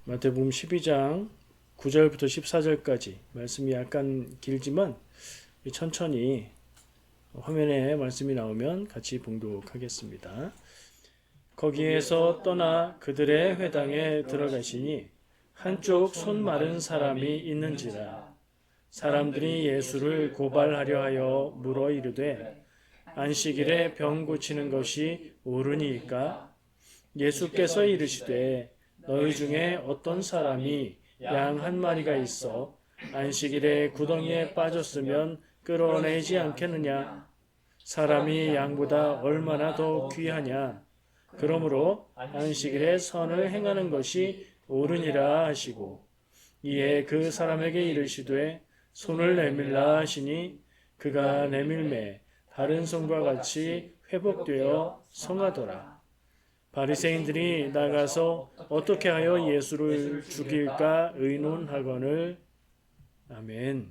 마태복음 12장 9절부터 14절까지 말씀이 약간 길지만 천천히 화면에 말씀이 나오면 같이 봉독하겠습니다. 거기에서 떠나 그들의 회당에 들어가시니 한쪽 손 마른 사람이 있는지라. 사람들이 예수를 고발하려 하여 물어 이르되 안식일에 병 고치는 것이 옳으니까? 예수께서 이르시되 너희 중에 어떤 사람이 양 한 마리가 있어 안식일에 구덩이에 빠졌으면 끌어내지 않겠느냐? 사람이 양보다 얼마나 더 귀하냐? 그러므로 안식일에 선을 행하는 것이 옳으니라 하시고, 이에 그 사람에게 이르시되 손을 내밀라 하시니 그가 내밀매 다른 손과 같이 회복되어 성하더라. 바리새인들이 나가서 어떻게 하여 예수를 죽일까 의논하거늘. 아멘.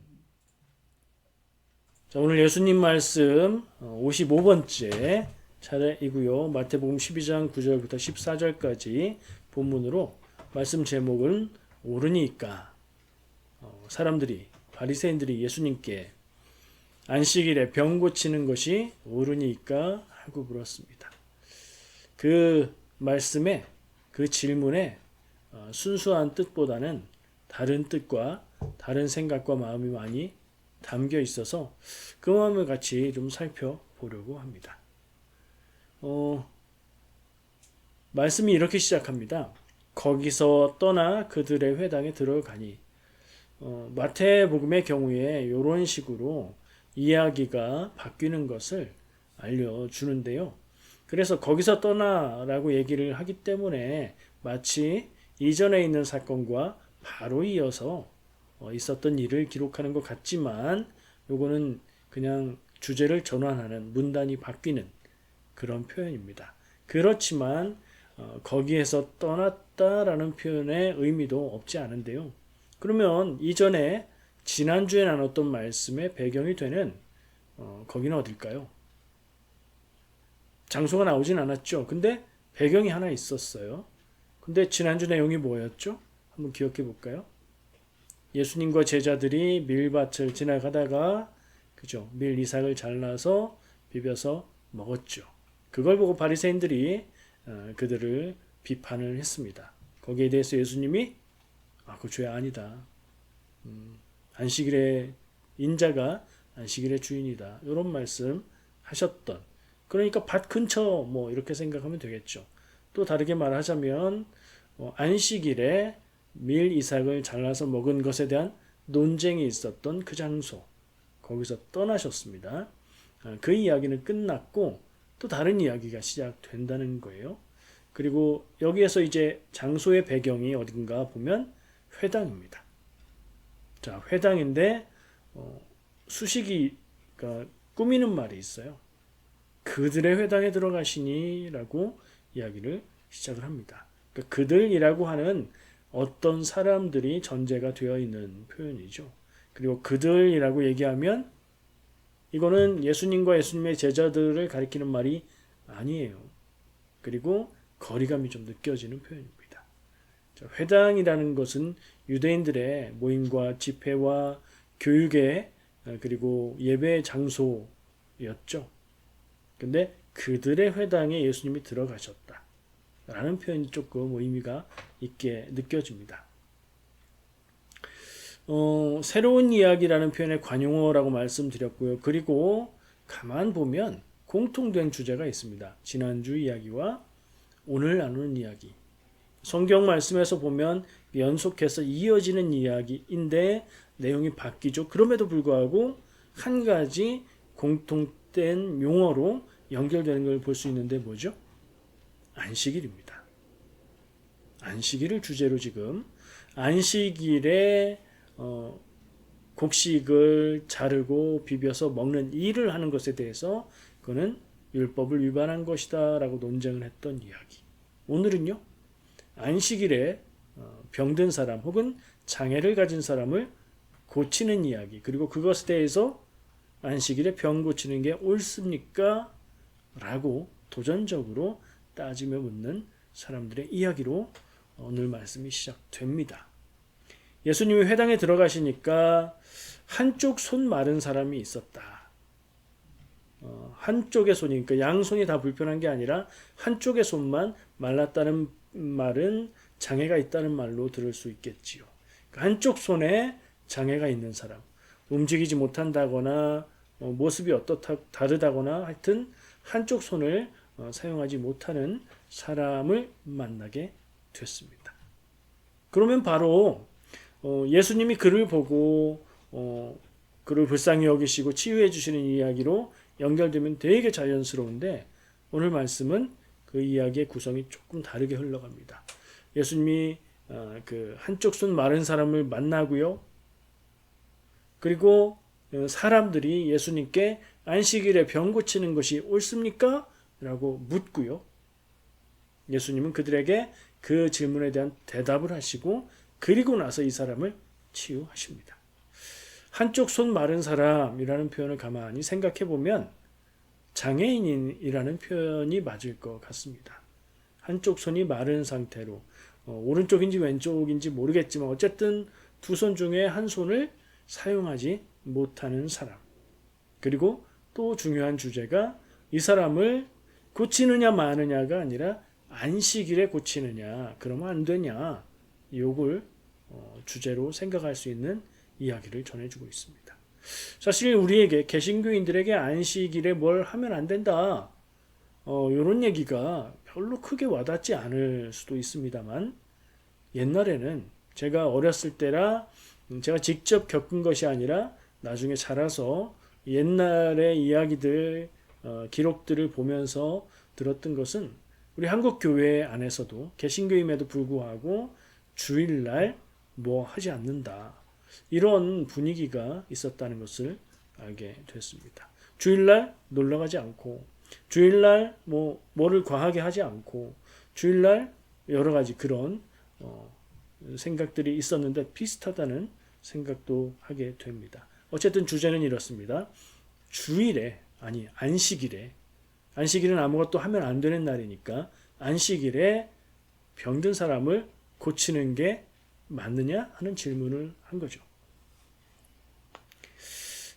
자, 오늘 예수님 말씀 55번째 차례이고요. 마태복음 12장 9절부터 14절까지 본문으로 말씀 제목은 옳으니까. 사람들이 바리새인들이 예수님께 안식일에 병 고치는 것이 옳으니까 하고 물었습니다. 그 말씀에 그 질문에 순수한 뜻보다는 다른 뜻과 다른 생각과 마음이 많이 담겨 있어서 그 마음을 같이 좀 살펴보려고 합니다. 말씀이 이렇게 시작합니다. 거기서 떠나 그들의 회당에 들어가니. 마태복음의 경우에 이런 식으로 이야기가 바뀌는 것을 알려주는데요. 그래서 거기서 떠나라고 얘기를 하기 때문에 마치 이전에 있는 사건과 바로 이어서 있었던 일을 기록하는 것 같지만 요거는 그냥 주제를 전환하는 문단이 바뀌는 그런 표현입니다. 그렇지만 거기에서 떠났다라는 표현의 의미도 없지 않은데요. 그러면 이전에 지난주에 나눴던 말씀의 배경이 되는 거기는 어딜까요? 장소가 나오진 않았죠. 근데 배경이 하나 있었어요. 근데 지난주 내용이 뭐였죠? 한번 기억해 볼까요? 예수님과 제자들이 밀밭을 지나가다가 그죠? 밀 이삭을 잘라서 비벼서 먹었죠. 그걸 보고 바리새인들이 그들을 비판을 했습니다. 거기에 대해서 예수님이 그거 죄 아니다. 안식일의 인자가 안식일의 주인이다. 이런 말씀 하셨던. 그러니까 밭 근처 뭐 이렇게 생각하면 되겠죠. 또 다르게 말하자면 안식일에 밀 이삭을 잘라서 먹은 것에 대한 논쟁이 있었던 그 장소. 거기서 떠나셨습니다. 그 이야기는 끝났고 또 다른 이야기가 시작된다는 거예요. 그리고 여기에서 이제 장소의 배경이 어딘가 보면 회당입니다. 자, 회당인데 수식이 그러니까 꾸미는 말이 있어요. 그들의 회당에 들어가시니 라고 이야기를 시작을 합니다. 그러니까 그들이라고 하는 어떤 사람들이 전제가 되어 있는 표현이죠. 그리고 그들이라고 얘기하면 이거는 예수님과 예수님의 제자들을 가리키는 말이 아니에요. 그리고 거리감이 좀 느껴지는 표현입니다. 자, 회당이라는 것은 유대인들의 모임과 집회와 교육의 그리고 예배 장소였죠. 근데 그들의 회당에 예수님이 들어가셨다 라는 표현이 조금 의미가 있게 느껴집니다. 새로운 이야기라는 표현의 관용어라고 말씀드렸고요. 그리고 가만 보면 공통된 주제가 있습니다. 지난주 이야기와 오늘 나누는 이야기. 성경 말씀에서 보면 연속해서 이어지는 이야기인데 내용이 바뀌죠. 그럼에도 불구하고 한 가지 공통된 용어로 연결되는 걸 볼 수 있는데 뭐죠? 안식일입니다. 안식일을 주제로 지금 안식일에 곡식을 자르고 비벼서 먹는 일을 하는 것에 대해서 그는 율법을 위반한 것이다 라고 논쟁을 했던 이야기. 오늘은요. 안식일에 병든 사람 혹은 장애를 가진 사람을 고치는 이야기 그리고 그것에 대해서 안식일에 병 고치는 게 옳습니까? 라고 도전적으로 따지며 묻는 사람들의 이야기로 오늘 말씀이 시작됩니다. 예수님이 회당에 들어가시니까 한쪽 손 마른 사람이 있었다. 한쪽의 손이, 그러니까 양손이 다 불편한 게 아니라 한쪽의 손만 말랐다는 말은 장애가 있다는 말로 들을 수 있겠지요. 그러니까 한쪽 손에 장애가 있는 사람, 움직이지 못한다거나 모습이 다르다거나 하여튼 한쪽 손을 사용하지 못하는 사람을 만나게 됐습니다. 그러면 바로 예수님이 그를 보고 그를 불쌍히 여기시고 치유해 주시는 이야기로 연결되면 되게 자연스러운데 오늘 말씀은 그 이야기의 구성이 조금 다르게 흘러갑니다. 예수님이 그 한쪽 손 마른 사람을 만나고요. 그리고 사람들이 예수님께 안식일에 병 고치는 것이 옳습니까? 라고 묻고요. 예수님은 그들에게 그 질문에 대한 대답을 하시고 그리고 나서 이 사람을 치유하십니다. 한쪽 손 마른 사람이라는 표현을 가만히 생각해 보면 장애인이라는 표현이 맞을 것 같습니다. 한쪽 손이 마른 상태로 오른쪽인지 왼쪽인지 모르겠지만 어쨌든 두 손 중에 한 손을 사용하지 못하는 사람. 그리고 또 중요한 주제가 이 사람을 고치느냐 마느냐가 아니라 안식일에 고치느냐 그러면 안 되냐 요걸 주제로 생각할 수 있는 이야기를 전해주고 있습니다. 사실 우리에게 개신교인들에게 안식일에 뭘 하면 안 된다 이런 얘기가 별로 크게 와닿지 않을 수도 있습니다만 옛날에는 제가 어렸을 때라 제가 직접 겪은 것이 아니라 나중에 자라서 옛날의 이야기들 기록들을 보면서 들었던 것은 우리 한국 교회 안에서도 개신교임에도 불구하고 주일날 뭐 하지 않는다 이런 분위기가 있었다는 것을 알게 됐습니다. 주일날 놀러 가지 않고 주일날 뭐를 과하게 하지 않고 주일날 여러 가지 그런 생각들이 있었는데 비슷하다는 생각도 하게 됩니다. 어쨌든 주제는 이렇습니다. 주일에 아니 안식일은 아무것도 하면 안 되는 날이니까 안식일에 병든 사람을 고치는 게 맞느냐 하는 질문을 한 거죠.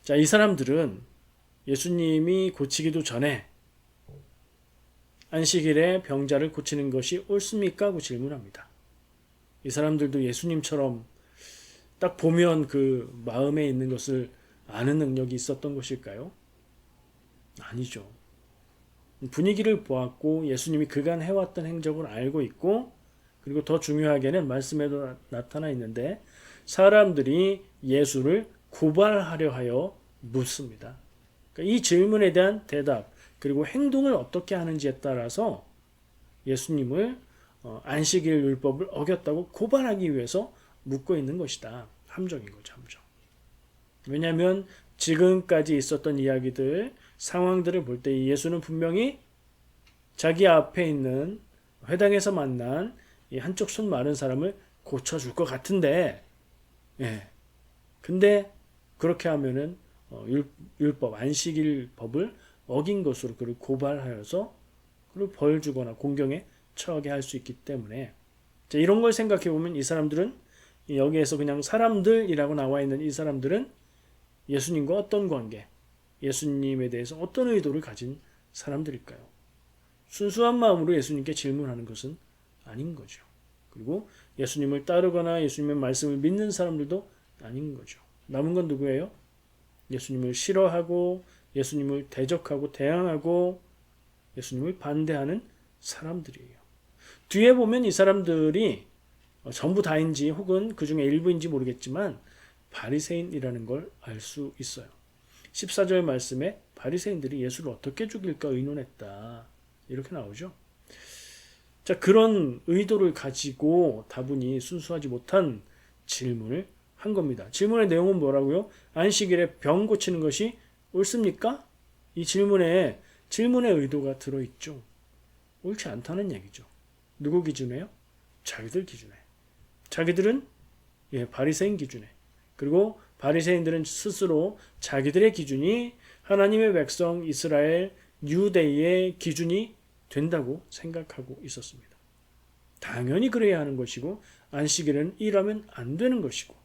자, 이 사람들은 예수님이 고치기도 전에 안식일에 병자를 고치는 것이 옳습니까? 하고 질문합니다. 이 사람들도 예수님처럼 딱 보면 그 마음에 있는 것을 아는 능력이 있었던 것일까요? 아니죠. 분위기를 보았고 예수님이 그간 해왔던 행적을 알고 있고 그리고 더 중요하게는 말씀에도 나타나 있는데 사람들이 예수를 고발하려 하여 묻습니다. 그러니까 이 질문에 대한 대답 그리고 행동을 어떻게 하는지에 따라서 예수님을 안식일 율법을 어겼다고 고발하기 위해서 묻고 있는 것이다. 함정인 거죠. 함정. 왜냐하면 지금까지 있었던 이야기들 상황들을 볼 때 예수는 분명히 자기 앞에 있는 회당에서 만난 이 한쪽 손 마른 사람을 고쳐줄 것 같은데 근데 그렇게 하면은 율법 안식일 법을 어긴 것으로 그를 고발하여서 그를 벌 주거나 공경에 처하게 할 수 있기 때문에 이런 걸 생각해 보면 이 사람들은 여기에서 그냥 사람들이라고 나와 있는 이 사람들은 예수님과 어떤 관계 예수님에 대해서 어떤 의도를 가진 사람들일까요? 순수한 마음으로 예수님께 질문하는 것은 아닌 거죠. 그리고 예수님을 따르거나 예수님의 말씀을 믿는 사람들도 아닌 거죠. 남은 건 누구예요? 예수님을 싫어하고 예수님을 대적하고 대항하고 예수님을 반대하는 사람들이에요. 뒤에 보면 이 사람들이 전부 다인지 혹은 그 중에 일부인지 모르겠지만 바리새인이라는 걸 알 수 있어요. 14절 말씀에 바리새인들이 예수를 어떻게 죽일까 의논했다. 이렇게 나오죠. 자, 그런 의도를 가지고 다분히 순수하지 못한 질문을 한 겁니다. 질문의 내용은 뭐라고요? 안식일에 병 고치는 것이 옳습니까? 이 질문의 의도가 들어있죠. 옳지 않다는 얘기죠. 누구 기준에요? 자기들 기준에. 자기들은 바리새인 기준에. 그리고 바리새인들은 스스로 자기들의 기준이 하나님의 백성 이스라엘 유대의 기준이 된다고 생각하고 있었습니다. 당연히 그래야 하는 것이고 안식일에는 일하면 안 되는 것이고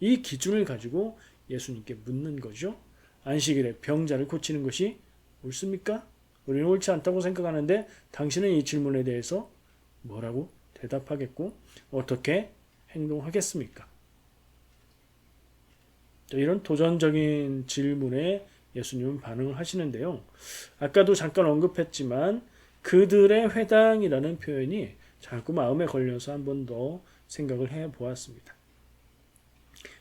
이 기준을 가지고 예수님께 묻는 거죠. 안식일에 병자를 고치는 것이 옳습니까? 우리는 옳지 않다고 생각하는데 당신은 이 질문에 대해서 뭐라고 대답하겠고 어떻게 행동하겠습니까? 이런 도전적인 질문에 예수님은 반응을 하시는데요. 아까도 잠깐 언급했지만 그들의 회당이라는 표현이 자꾸 마음에 걸려서 한 번 더 생각을 해보았습니다.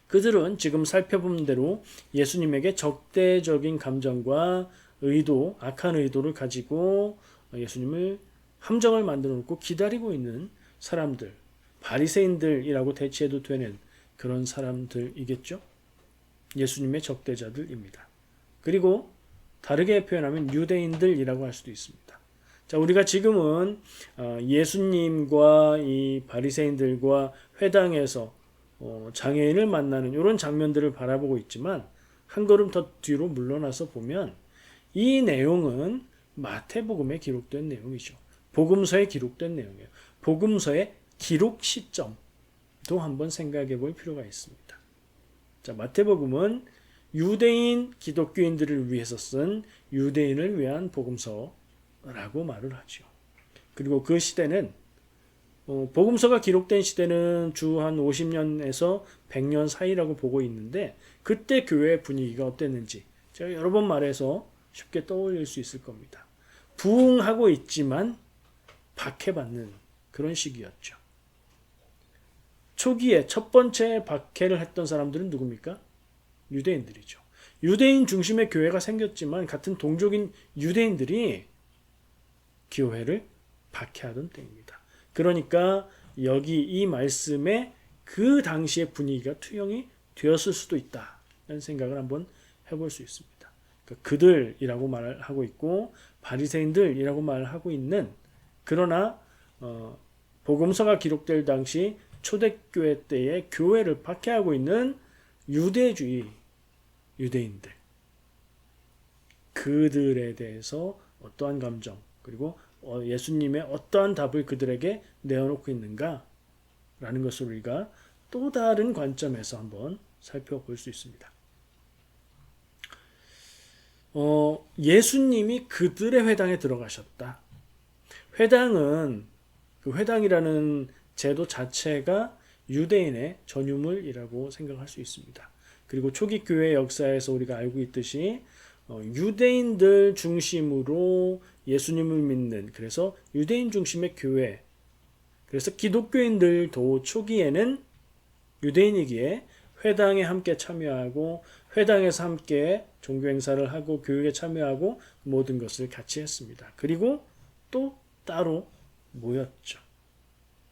그들은 지금 살펴본 대로 예수님에게 적대적인 감정과 의도, 악한 의도를 가지고 예수님을 함정을 만들어 놓고 기다리고 있는 사람들, 바리새인들이라고 대체해도 되는 그런 사람들이겠죠. 예수님의 적대자들입니다. 그리고 다르게 표현하면 유대인들이라고 할 수도 있습니다. 자, 우리가 지금은 예수님과 이 바리새인들과 회당에서 장애인을 만나는 이런 장면들을 바라보고 있지만 한 걸음 더 뒤로 물러나서 보면 이 내용은 마태복음에 기록된 내용이죠. 복음서에 기록된 내용이에요. 복음서의 기록 시점도 한번 생각해 볼 필요가 있습니다. 자, 마태복음은 유대인 기독교인들을 위해서 쓴 유대인을 위한 복음서라고 말을 하죠. 그리고 그 시대는 복음서가 기록된 시대는 주 한 50년에서 100년 사이라고 보고 있는데 그때 교회의 분위기가 어땠는지 제가 여러 번 말해서 쉽게 떠올릴 수 있을 겁니다. 부흥하고 있지만 박해받는 그런 시기였죠. 초기에 첫 번째 박해를 했던 사람들은 누굽니까? 유대인들이죠. 유대인 중심의 교회가 생겼지만 같은 동족인 유대인들이 교회를 박해하던 때입니다. 그러니까 여기 이 말씀에 그 당시의 분위기가 투영이 되었을 수도 있다는 생각을 한번 해볼 수 있습니다. 그러니까 그들이라고 말하고 있고 바리새인들이라고 말하고 있는 그러나 복음서가 기록될 당시 초대교회 때의 교회를 박해하고 있는 유대주의 유대인들 그들에 대해서 어떠한 감정 그리고 예수님의 어떠한 답을 그들에게 내어놓고 있는가 라는 것을 우리가 또 다른 관점에서 한번 살펴볼 수 있습니다. 예수님이 그들의 회당에 들어가셨다. 회당은 그 회당이라는 제도 자체가 유대인의 전유물이라고 생각할 수 있습니다. 그리고 초기 교회 역사에서 우리가 알고 있듯이 유대인들 중심으로 예수님을 믿는 그래서 유대인 중심의 교회 그래서 기독교인들도 초기에는 유대인이기에 회당에 함께 참여하고 회당에서 함께 종교 행사를 하고 교육에 참여하고 모든 것을 같이 했습니다. 그리고 또 따로 모였죠.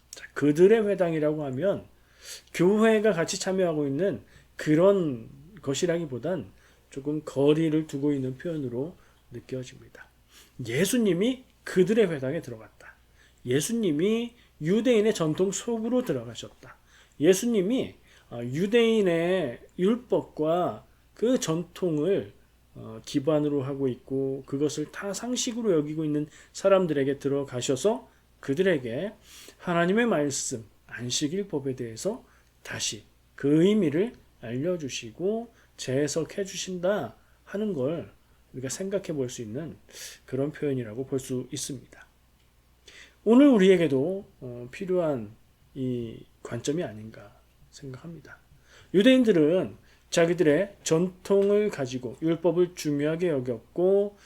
자, 그들의 회당이라고 하면 교회가 같이 참여하고 있는 그런 것이라기보단 조금 거리를 두고 있는 표현으로 느껴집니다. 예수님이 그들의 회당에 들어갔다. 예수님이 유대인의 전통 속으로 들어가셨다. 예수님이 유대인의 율법과 그 전통을 기반으로 하고 있고 그것을 다 상식으로 여기고 있는 사람들에게 들어가셔서 그들에게 하나님의 말씀, 안식일법에 대해서 다시 그 의미를 알려주시고 재해석해 주신다 하는 걸 우리가 생각해 볼 수 있는 그런 표현이라고 볼 수 있습니다. 오늘 우리에게도 필요한 이 관점이 아닌가 생각합니다. 유대인들은 자기들의 전통을 가지고 율법을 중요하게 여겼고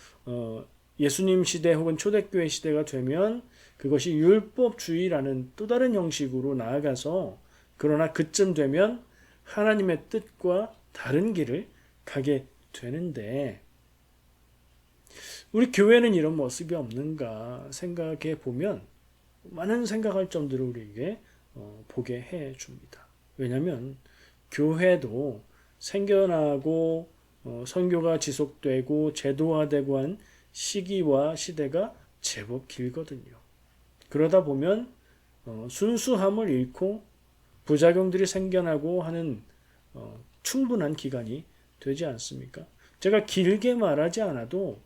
예수님 시대 혹은 초대교회 시대가 되면 그것이 율법주의라는 또 다른 형식으로 나아가서 그러나 그쯤 되면 하나님의 뜻과 다른 길을 가게 되는데 우리 교회는 이런 모습이 없는가 생각해 보면 많은 생각할 점들을 우리에게 보게 해 줍니다. 왜냐하면 교회도 생겨나고 선교가 지속되고 제도화되고 한 시기와 시대가 제법 길거든요. 그러다 보면 순수함을 잃고 부작용들이 생겨나고 하는 충분한 기간이 되지 않습니까? 제가 길게 말하지 않아도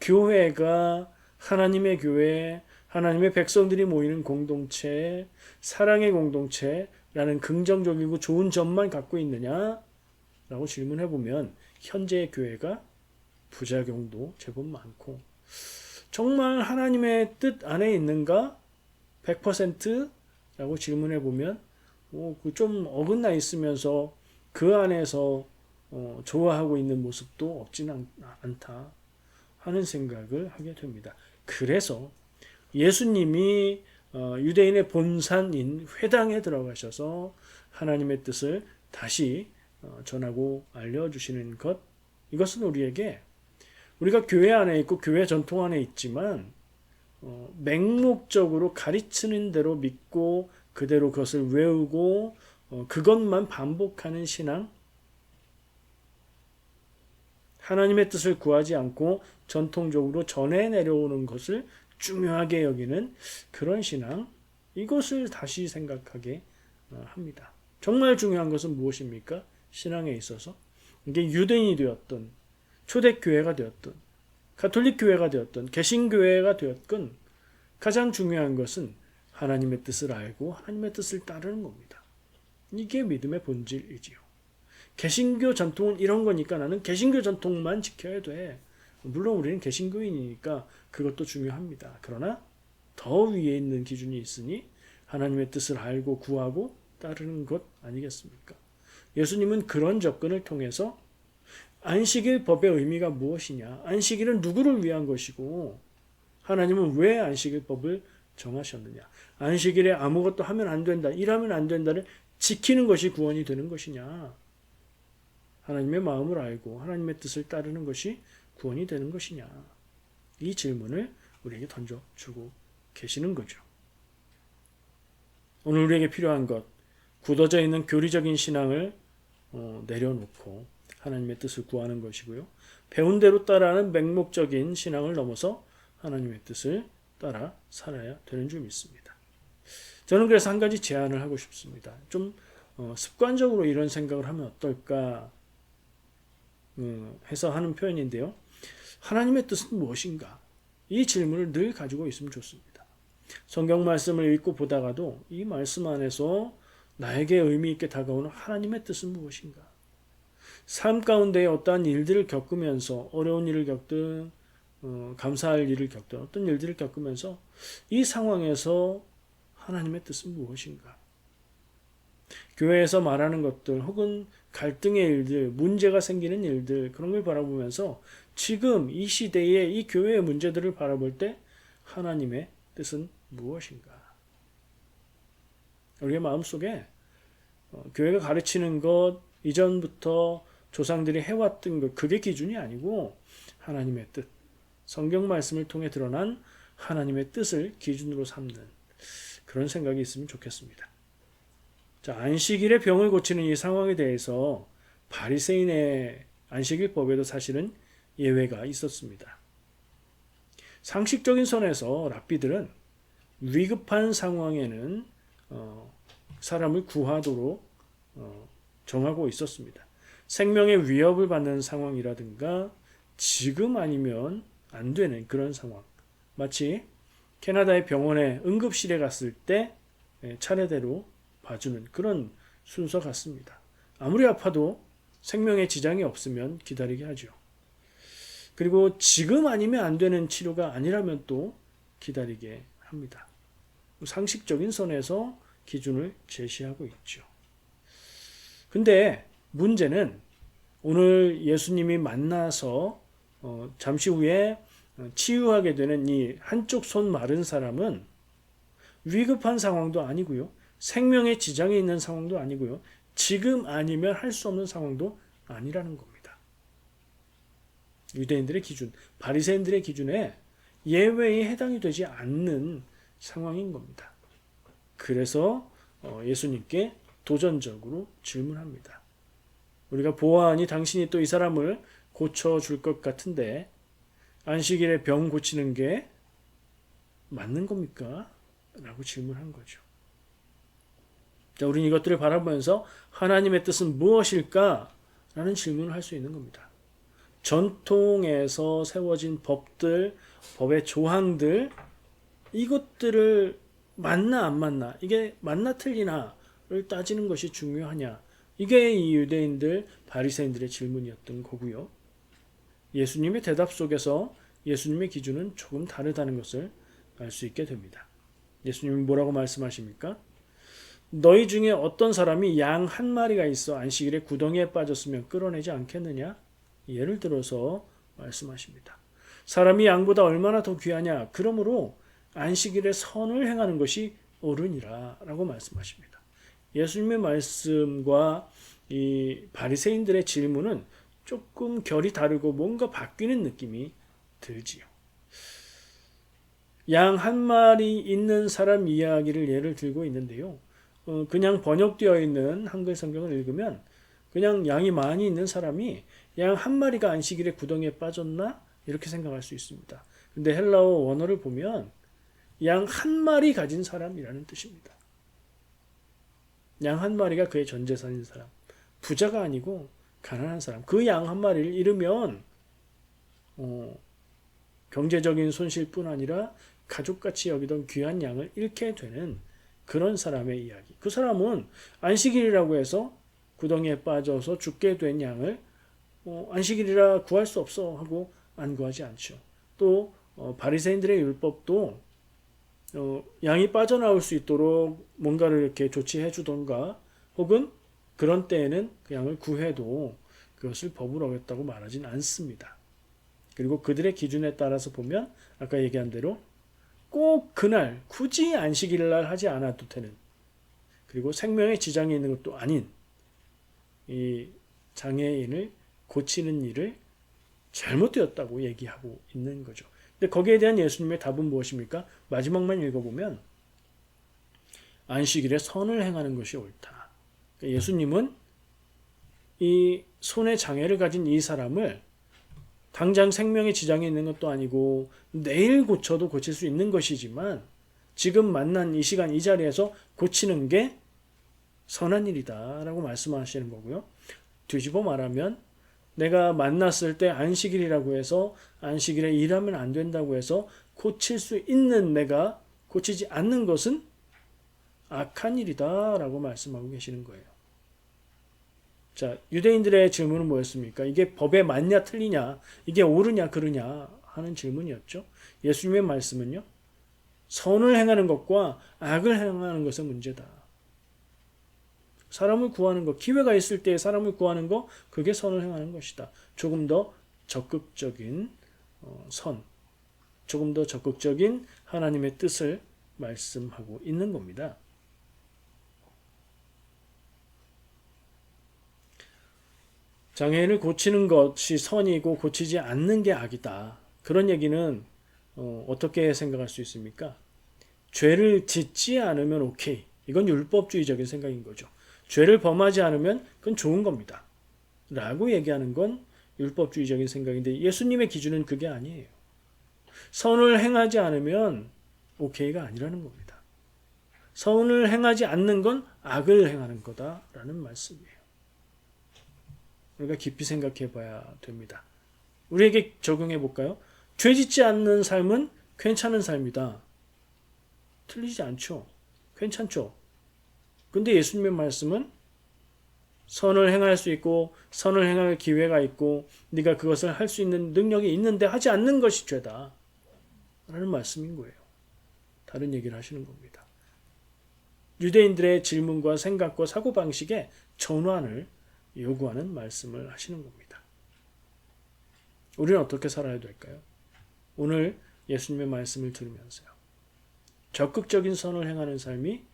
교회가 하나님의 교회, 하나님의 백성들이 모이는 공동체, 사랑의 공동체라는 긍정적이고 좋은 점만 갖고 있느냐? 라고 질문해 보면 현재의 교회가 부작용도 제법 많고, 정말 하나님의 뜻 안에 있는가? 100%라고 질문해 보면 좀 어긋나 있으면서 그 안에서 좋아하고 있는 모습도 없지는 않다 하는 생각을 하게 됩니다. 그래서 예수님이 유대인의 본산인 회당에 들어가셔서 하나님의 뜻을 다시 전하고 알려주시는 것, 이것은 우리가 교회 안에 있고 교회 전통 안에 있지만 맹목적으로 가르치는 대로 믿고 그대로 그것을 외우고 그것만 반복하는 신앙, 하나님의 뜻을 구하지 않고 전통적으로 전해 내려오는 것을 중요하게 여기는 그런 신앙, 이것을 다시 생각하게 합니다. 정말 중요한 것은 무엇입니까? 신앙에 있어서 이게 유대인이 되었던, 초대교회가 되었던, 가톨릭 교회가 되었던, 개신교회가 되었건 가장 중요한 것은 하나님의 뜻을 알고 하나님의 뜻을 따르는 겁니다. 이게 믿음의 본질이지요. 개신교 전통은 이런 거니까 나는 개신교 전통만 지켜야 돼. 물론 우리는 개신교인이니까 그것도 중요합니다. 그러나 더 위에 있는 기준이 있으니 하나님의 뜻을 알고 구하고 따르는 것 아니겠습니까? 예수님은 그런 접근을 통해서 안식일 법의 의미가 무엇이냐, 안식일은 누구를 위한 것이고 하나님은 왜 안식일 법을 정하셨느냐, 안식일에 아무것도 하면 안 된다, 일하면 안 된다를 지키는 것이 구원이 되는 것이냐, 하나님의 마음을 알고 하나님의 뜻을 따르는 것이 구원이 되는 것이냐, 이 질문을 우리에게 던져주고 계시는 거죠. 오늘 우리에게 필요한 것, 굳어져 있는 교리적인 신앙을 내려놓고 하나님의 뜻을 구하는 것이고요. 배운 대로 따라하는 맹목적인 신앙을 넘어서 하나님의 뜻을 따라 살아야 되는 줄 믿습니다. 저는 그래서 한 가지 제안을 하고 싶습니다. 좀 습관적으로 이런 생각을 하면 어떨까 해서 하는 표현인데요. 하나님의 뜻은 무엇인가? 이 질문을 늘 가지고 있으면 좋습니다. 성경 말씀을 읽고 보다가도 이 말씀 안에서 나에게 의미 있게 다가오는 하나님의 뜻은 무엇인가? 삶 가운데 어떠한 일들을 겪으면서 어려운 일을 겪든 감사할 일을 겪든 어떤 일들을 겪으면서 이 상황에서 하나님의 뜻은 무엇인가? 교회에서 말하는 것들 혹은 갈등의 일들, 문제가 생기는 일들, 그런 걸 바라보면서 지금 이 시대의 이 교회의 문제들을 바라볼 때 하나님의 뜻은 무엇인가? 우리의 마음속에 교회가 가르치는 것, 이전부터 조상들이 해왔던 것, 그게 기준이 아니고 하나님의 뜻, 성경 말씀을 통해 드러난 하나님의 뜻을 기준으로 삼는 그런 생각이 있으면 좋겠습니다. 자, 안식일에 병을 고치는 이 상황에 대해서 바리새인의 안식일법에도 사실은 예외가 있었습니다. 상식적인 선에서 랍비들은 위급한 상황에는 사람을 구하도록 정하고 있었습니다. 생명의 위협을 받는 상황이라든가 지금 아니면 안 되는 그런 상황, 마치 캐나다의 병원에 응급실에 갔을 때 차례대로 봐주는 그런 순서 같습니다. 아무리 아파도 생명에 지장이 없으면 기다리게 하죠. 그리고 지금 아니면 안 되는 치료가 아니라면 또 기다리게 합니다. 상식적인 선에서 기준을 제시하고 있죠. 근데 문제는 오늘 예수님이 만나서 잠시 후에 치유하게 되는 이 한쪽 손 마른 사람은 위급한 상황도 아니고요. 생명에 지장이 있는 상황도 아니고요. 지금 아니면 할 수 없는 상황도 아니라는 겁니다. 유대인들의 기준, 바리새인들의 기준에 예외에 해당이 되지 않는 상황인 겁니다. 그래서 예수님께 도전적으로 질문합니다. 우리가 보아하니 당신이 또 이 사람을 고쳐줄 것 같은데 안식일에 병 고치는 게 맞는 겁니까? 라고 질문한 거죠. 자, 우리는 이것들을 바라보면서 하나님의 뜻은 무엇일까? 라는 질문을 할 수 있는 겁니다. 전통에서 세워진 법들, 법의 조항들, 이것들을 맞나 안 맞나, 이게 맞나 틀리나를 따지는 것이 중요하냐. 이게 이 유대인들 바리새인들의 질문이었던 거고요. 예수님의 대답 속에서 예수님의 기준은 조금 다르다는 것을 알 수 있게 됩니다. 예수님이 뭐라고 말씀하십니까? 너희 중에 어떤 사람이 양 한 마리가 있어 안식일에 구덩이에 빠졌으면 끌어내지 않겠느냐? 예를 들어서 말씀하십니다. 사람이 양보다 얼마나 더 귀하냐? 그러므로 안식일에 선을 행하는 것이 옳으니라 라고 말씀하십니다. 예수님의 말씀과 이 바리새인들의 질문은 조금 결이 다르고 뭔가 바뀌는 느낌이 들지요. 양 한 마리 있는 사람 이야기를 예를 들고 있는데요. 그냥 번역되어 있는 한글 성경을 읽으면 그냥 양이 많이 있는 사람이 양 한 마리가 안식일에 구덩이에 빠졌나? 이렇게 생각할 수 있습니다. 근데 헬라어 원어를 보면 양 한 마리 가진 사람이라는 뜻입니다. 양 한 마리가 그의 전 재산인 사람. 부자가 아니고 가난한 사람. 그 양 한 마리를 잃으면 경제적인 손실뿐 아니라 가족같이 여기던 귀한 양을 잃게 되는 그런 사람의 이야기. 그 사람은 안식일이라고 해서 구덩이에 빠져서 죽게 된 양을 안식일이라 구할 수 없어 하고 안 구하지 않죠. 또 바리새인들의 율법도 양이 빠져나올 수 있도록 뭔가를 이렇게 조치해 주던가 혹은 그런 때에는 그 양을 구해도 그것을 법을 어겼다고 말하진 않습니다. 그리고 그들의 기준에 따라서 보면 아까 얘기한 대로 꼭 그날 굳이 안식일날 하지 않아도 되는, 그리고 생명에 지장이 있는 것도 아닌 이 장애인을 고치는 일을 잘못되었다고 얘기하고 있는 거죠. 근데 거기에 대한 예수님의 답은 무엇입니까? 마지막만 읽어보면 안식일에 선을 행하는 것이 옳다. 그러니까 예수님은 이 손에 장애를 가진 이 사람을 당장 생명에 지장이 있는 것도 아니고 내일 고쳐도 고칠 수 있는 것이지만 지금 만난 이 시간 이 자리에서 고치는 게 선한 일이다 라고 말씀하시는 거고요. 뒤집어 말하면 내가 만났을 때 안식일이라고 해서 안식일에 일하면 안 된다고 해서 고칠 수 있는 내가 고치지 않는 것은 악한 일이다 라고 말씀하고 계시는 거예요. 자, 유대인들의 질문은 뭐였습니까? 이게 법에 맞냐 틀리냐, 이게 옳으냐 그르냐 하는 질문이었죠. 예수님의 말씀은요, 선을 행하는 것과 악을 행하는 것의 문제다. 사람을 구하는 것, 기회가 있을 때 사람을 구하는 것, 그게 선을 행하는 것이다. 조금 더 적극적인 선, 조금 더 적극적인 하나님의 뜻을 말씀하고 있는 겁니다. 장애인을 고치는 것이 선이고 고치지 않는 게 악이다. 그런 얘기는 어떻게 생각할 수 있습니까? 죄를 짓지 않으면 오케이. 이건 율법주의적인 생각인 거죠. 죄를 범하지 않으면 그건 좋은 겁니다. 라고 얘기하는 건 율법주의적인 생각인데 예수님의 기준은 그게 아니에요. 선을 행하지 않으면 오케이가 아니라는 겁니다. 선을 행하지 않는 건 악을 행하는 거다라는 말씀이에요. 우리가 깊이 생각해 봐야 됩니다. 우리에게 적용해 볼까요? 죄 짓지 않는 삶은 괜찮은 삶이다. 틀리지 않죠. 괜찮죠. 근데 예수님의 말씀은 선을 행할 수 있고 선을 행할 기회가 있고 네가 그것을 할 수 있는 능력이 있는데 하지 않는 것이 죄다 라는 말씀인 거예요. 다른 얘기를 하시는 겁니다. 유대인들의 질문과 생각과 사고방식에 전환을 요구하는 말씀을 하시는 겁니다. 우리는 어떻게 살아야 될까요? 오늘 예수님의 말씀을 들으면서요. 적극적인 선을 행하는 삶이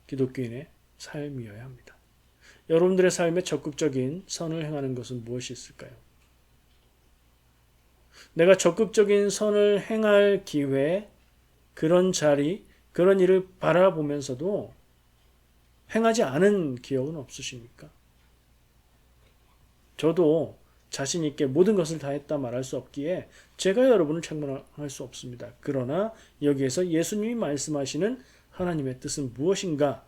기독교인의 삶이어야 합니다. 여러분들의 삶에 적극적인 선을 행하는 것은 무엇이 있을까요? 내가 적극적인 선을 행할 기회, 그런 자리, 그런 일을 바라보면서도 행하지 않은 기억은 없으십니까? 저도 자신 있게 모든 것을 다 했다 말할 수 없기에 제가 여러분을 책망할 수 없습니다. 그러나 여기에서 예수님이 말씀하시는 하나님의 뜻은 무엇인가?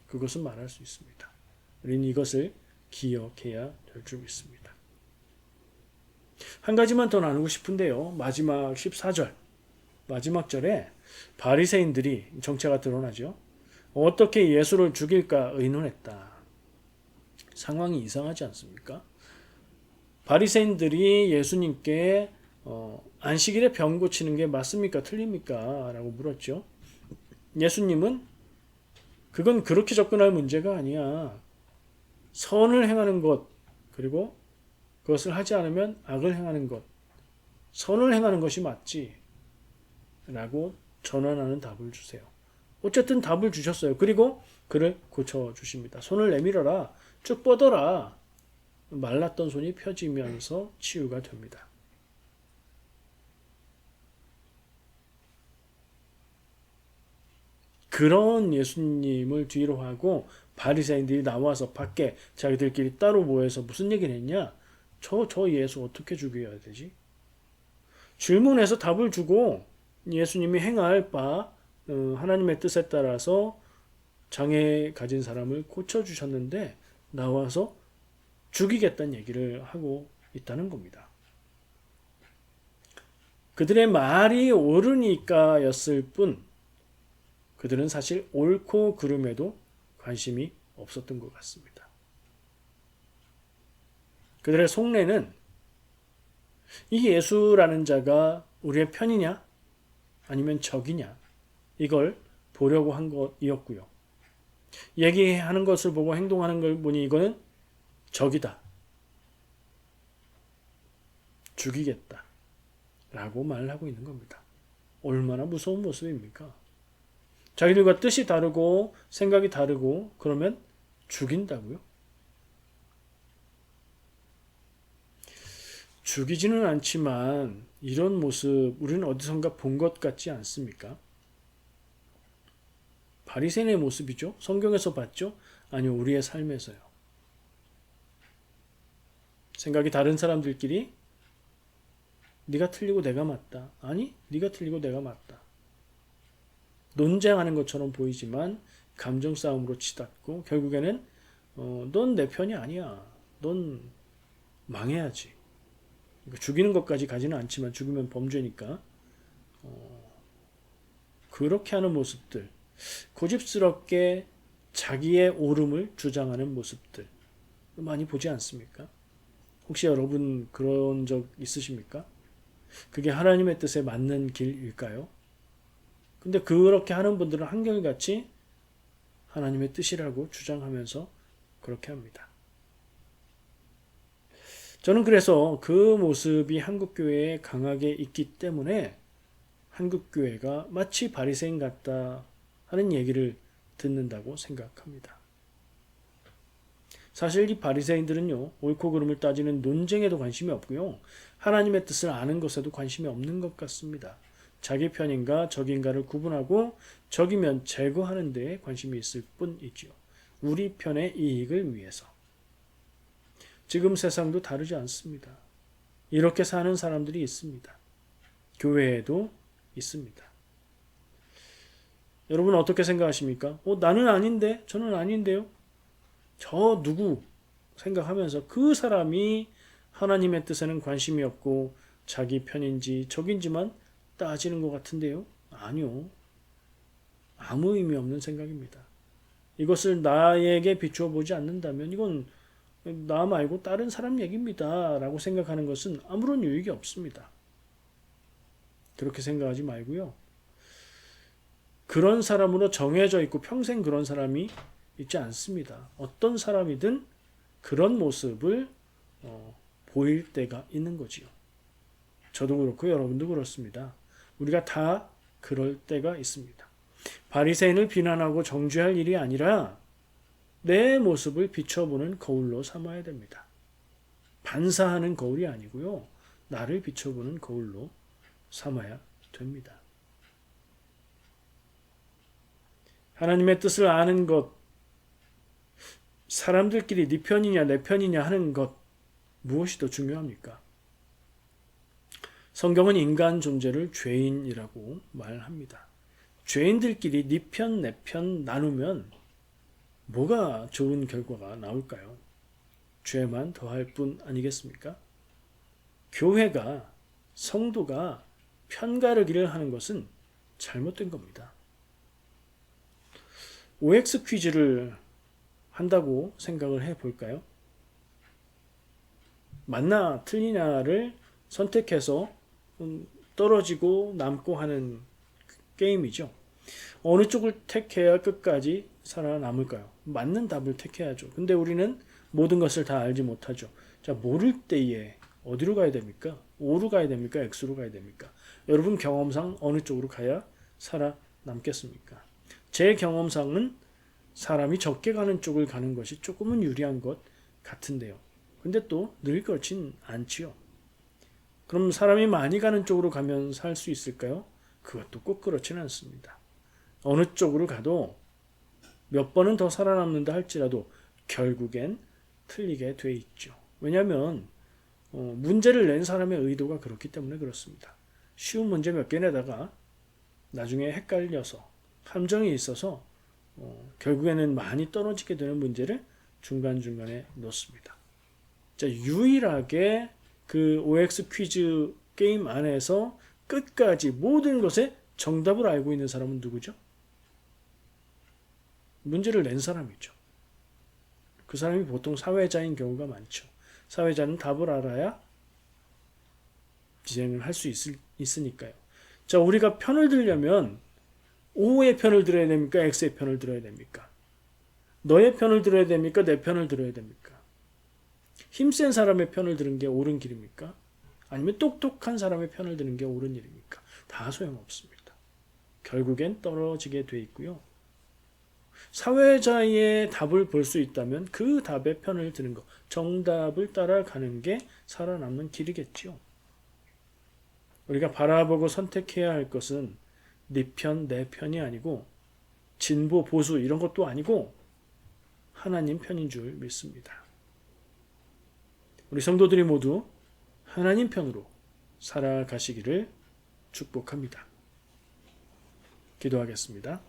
그것은 말할 수 있습니다. 우리는 이것을 기억해야 될 줄 믿습니다. 한 가지만 더 나누고 싶은데요. 마지막 14절. 마지막 절에 바리새인들이 정체가 드러나죠. 어떻게 예수를 죽일까 의논했다. 상황이 이상하지 않습니까? 바리새인들이 예수님께 안식일에 병 고치는 게 맞습니까? 틀립니까? 라고 물었죠. 예수님은 그건 그렇게 접근할 문제가 아니야. 선을 행하는 것, 그리고 그것을 하지 않으면 악을 행하는 것, 선을 행하는 것이 맞지. 라고 전환하는 답을 주세요. 어쨌든 답을 주셨어요. 그리고 그를 고쳐주십니다. 손을 내밀어라. 쭉 뻗어라. 말랐던 손이 펴지면서 치유가 됩니다. 그런 예수님을 뒤로 하고 바리새인들이 나와서 밖에 자기들끼리 따로 모여서 무슨 얘기를 했냐? 저 예수 어떻게 죽여야 되지? 질문해서 답을 주고 예수님이 행할 바 하나님의 뜻에 따라서 장애 가진 사람을 고쳐주셨는데 나와서 죽이겠다는 얘기를 하고 있다는 겁니다. 그들의 말이 옳으니까였을 뿐 그들은 사실 옳고 그름에도 관심이 없었던 것 같습니다. 그들의 속내는 이 예수라는 자가 우리의 편이냐 아니면 적이냐 이걸 보려고 한 것이었고요. 얘기하는 것을 보고 행동하는 걸 보니 이거는 적이다. 죽이겠다. 라고 말을 하고 있는 겁니다. 얼마나 무서운 모습입니까? 자기들과 뜻이 다르고 생각이 다르고 그러면 죽인다고요? 죽이지는 않지만 이런 모습 우리는 어디선가 본 것 같지 않습니까? 바리새인의 모습이죠. 성경에서 봤죠? 아니요, 우리의 삶에서요. 생각이 다른 사람들끼리 네가 틀리고 내가 맞다. 아니, 네가 틀리고 내가 맞다. 논쟁하는 것처럼 보이지만 감정 싸움으로 치닫고 결국에는 넌 내 편이 아니야. 넌 망해야지. 그러니까 죽이는 것까지 가지는 않지만 죽으면 범죄니까 그렇게 하는 모습들, 고집스럽게 자기의 옳음을 주장하는 모습들 많이 보지 않습니까? 혹시 여러분 그런 적 있으십니까? 그게 하나님의 뜻에 맞는 길일까요? 근데 그렇게 하는 분들은 한결같이 하나님의 뜻이라고 주장하면서 그렇게 합니다. 저는 그래서 그 모습이 한국교회에 강하게 있기 때문에 한국교회가 마치 바리새인 같다 하는 얘기를 듣는다고 생각합니다. 사실 이 바리새인들은요, 옳고 그름을 따지는 논쟁에도 관심이 없고요, 하나님의 뜻을 아는 것에도 관심이 없는 것 같습니다. 자기 편인가 적인가를 구분하고 적이면 제거하는 데에 관심이 있을 뿐이지요. 우리 편의 이익을 위해서. 지금 세상도 다르지 않습니다. 이렇게 사는 사람들이 있습니다. 교회에도 있습니다. 여러분 어떻게 생각하십니까? 나는 아닌데? 저는 아닌데요? 저 누구? 생각하면서 그 사람이 하나님의 뜻에는 관심이 없고 자기 편인지 적인지만 따지는 것 같은데요? 아니요. 아무 의미 없는 생각입니다. 이것을 나에게 비추어 보지 않는다면 이건 나 말고 다른 사람 얘기입니다. 라고 생각하는 것은 아무런 유익이 없습니다. 그렇게 생각하지 말고요. 그런 사람으로 정해져 있고 평생 그런 사람이 있지 않습니다. 어떤 사람이든 그런 모습을 보일 때가 있는 거지요. 저도 그렇고 여러분도 그렇습니다. 우리가 다 그럴 때가 있습니다. 바리새인을 비난하고 정죄할 일이 아니라 내 모습을 비춰보는 거울로 삼아야 됩니다. 반사하는 거울이 아니고요. 나를 비춰보는 거울로 삼아야 됩니다. 하나님의 뜻을 아는 것, 사람들끼리 네 편이냐 내 편이냐 하는 것, 무엇이 더 중요합니까? 성경은 인간 존재를 죄인이라고 말합니다. 죄인들끼리 네 편, 내 편 나누면 뭐가 좋은 결과가 나올까요? 죄만 더할 뿐 아니겠습니까? 교회가, 성도가 편가르기를 하는 것은 잘못된 겁니다. OX 퀴즈를 한다고 생각을 해 볼까요? 맞나 틀리냐를 선택해서 떨어지고 남고 하는 게임이죠. 어느 쪽을 택해야 끝까지 살아남을까요? 맞는 답을 택해야죠. 근데 우리는 모든 것을 다 알지 못하죠. 자, 모를 때에 어디로 가야 됩니까? O로 가야 됩니까? X로 가야 됩니까? 여러분 경험상 어느 쪽으로 가야 살아남겠습니까? 제 경험상은 사람이 적게 가는 쪽을 가는 것이 조금은 유리한 것 같은데요. 근데 또 늘 그렇진 않지요. 그럼 사람이 많이 가는 쪽으로 가면 살 수 있을까요? 그것도 꼭 그렇지는 않습니다. 어느 쪽으로 가도 몇 번은 더 살아남는다 할지라도 결국엔 틀리게 돼 있죠. 왜냐하면 문제를 낸 사람의 의도가 그렇기 때문에 그렇습니다. 쉬운 문제 몇 개 내다가 나중에 헷갈려서 함정이 있어서 결국에는 많이 떨어지게 되는 문제를 중간중간에 놓습니다. 자, 유일하게 그 OX 퀴즈 게임 안에서 끝까지 모든 것의 정답을 알고 있는 사람은 누구죠? 문제를 낸 사람이죠. 그 사람이 보통 사회자인 경우가 많죠. 사회자는 답을 알아야 진행을 할 수 있으니까요. 자, 우리가 편을 들려면 O의 편을 들어야 됩니까? X의 편을 들어야 됩니까? 너의 편을 들어야 됩니까? 내 편을 들어야 됩니까? 힘센 사람의 편을 드는 게 옳은 길입니까? 아니면 똑똑한 사람의 편을 드는 게 옳은 일입니까? 다 소용없습니다. 결국엔 떨어지게 돼 있고요. 사회자의 답을 볼 수 있다면 그 답의 편을 드는 것, 정답을 따라가는 게 살아남는 길이겠죠. 우리가 바라보고 선택해야 할 것은 네 편, 내 편이 아니고 진보, 보수 이런 것도 아니고 하나님 편인 줄 믿습니다. 우리 성도들이 모두 하나님 편으로 살아가시기를 축복합니다. 기도하겠습니다.